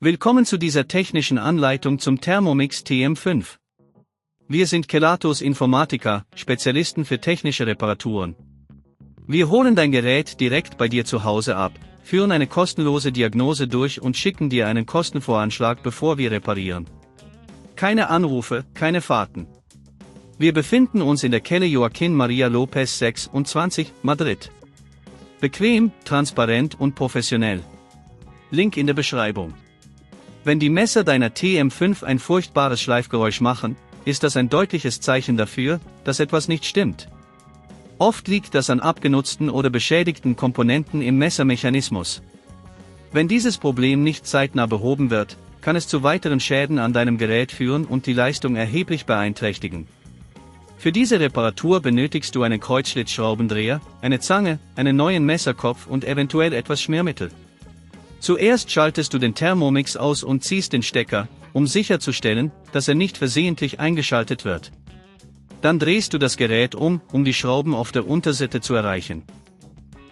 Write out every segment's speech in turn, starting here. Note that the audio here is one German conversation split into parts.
Willkommen zu dieser technischen Anleitung zum Thermomix TM5. Wir sind Kelatos Informática, Spezialisten für technische Reparaturen. Wir holen dein Gerät direkt bei dir zu Hause ab, führen eine kostenlose Diagnose durch und schicken dir einen Kostenvoranschlag, bevor wir reparieren. Keine Anrufe, keine Fahrten. Wir befinden uns in der Calle Joaquín María López 26, Madrid. Bequem, transparent und professionell. Link in der Beschreibung. Wenn die Messer deiner TM5 ein furchtbares Schleifgeräusch machen, ist das ein deutliches Zeichen dafür, dass etwas nicht stimmt. Oft liegt das an abgenutzten oder beschädigten Komponenten im Messermechanismus. Wenn dieses Problem nicht zeitnah behoben wird, kann es zu weiteren Schäden an deinem Gerät führen und die Leistung erheblich beeinträchtigen. Für diese Reparatur benötigst du einen Kreuzschlitzschraubendreher, eine Zange, einen neuen Messerkopf und eventuell etwas Schmiermittel. Zuerst schaltest du den Thermomix aus und ziehst den Stecker, um sicherzustellen, dass er nicht versehentlich eingeschaltet wird. Dann drehst du das Gerät um die Schrauben auf der Unterseite zu erreichen.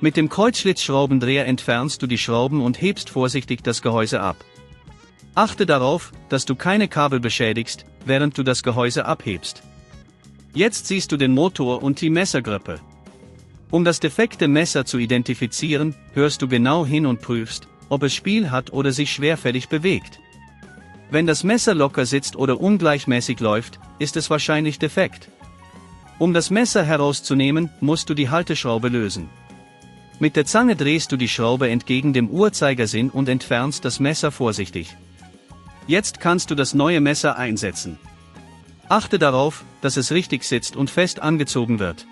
Mit dem Kreuzschlitzschraubendreher entfernst du die Schrauben und hebst vorsichtig das Gehäuse ab. Achte darauf, dass du keine Kabel beschädigst, während du das Gehäuse abhebst. Jetzt siehst du den Motor und die Messergrippe. Um das defekte Messer zu identifizieren, hörst du genau hin und prüfst, ob es Spiel hat oder sich schwerfällig bewegt. Wenn das Messer locker sitzt oder ungleichmäßig läuft, ist es wahrscheinlich defekt. Um das Messer herauszunehmen, musst du die Halteschraube lösen. Mit der Zange drehst du die Schraube entgegen dem Uhrzeigersinn und entfernst das Messer vorsichtig. Jetzt kannst du das neue Messer einsetzen. Achte darauf, dass es richtig sitzt und fest angezogen wird.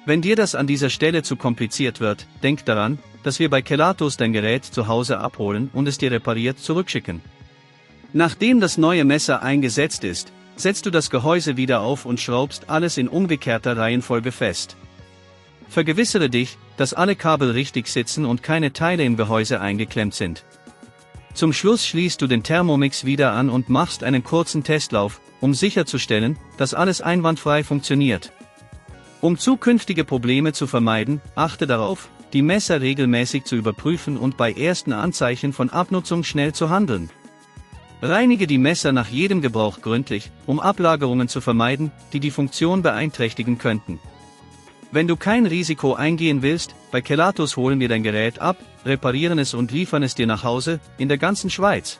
Wenn dir das an dieser Stelle zu kompliziert wird, denk daran, dass wir bei Kelatos dein Gerät zu Hause abholen und es dir repariert zurückschicken. Nachdem das neue Messer eingesetzt ist, setzt du das Gehäuse wieder auf und schraubst alles in umgekehrter Reihenfolge fest. Vergewissere dich, dass alle Kabel richtig sitzen und keine Teile im Gehäuse eingeklemmt sind. Zum Schluss schließt du den Thermomix wieder an und machst einen kurzen Testlauf, um sicherzustellen, dass alles einwandfrei funktioniert. Um zukünftige Probleme zu vermeiden, achte darauf, die Messer regelmäßig zu überprüfen und bei ersten Anzeichen von Abnutzung schnell zu handeln. Reinige die Messer nach jedem Gebrauch gründlich, um Ablagerungen zu vermeiden, die die Funktion beeinträchtigen könnten. Wenn du kein Risiko eingehen willst, bei Kelatos holen wir dein Gerät ab, reparieren es und liefern es dir nach Hause, in der ganzen Schweiz.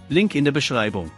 Link in der Beschreibung.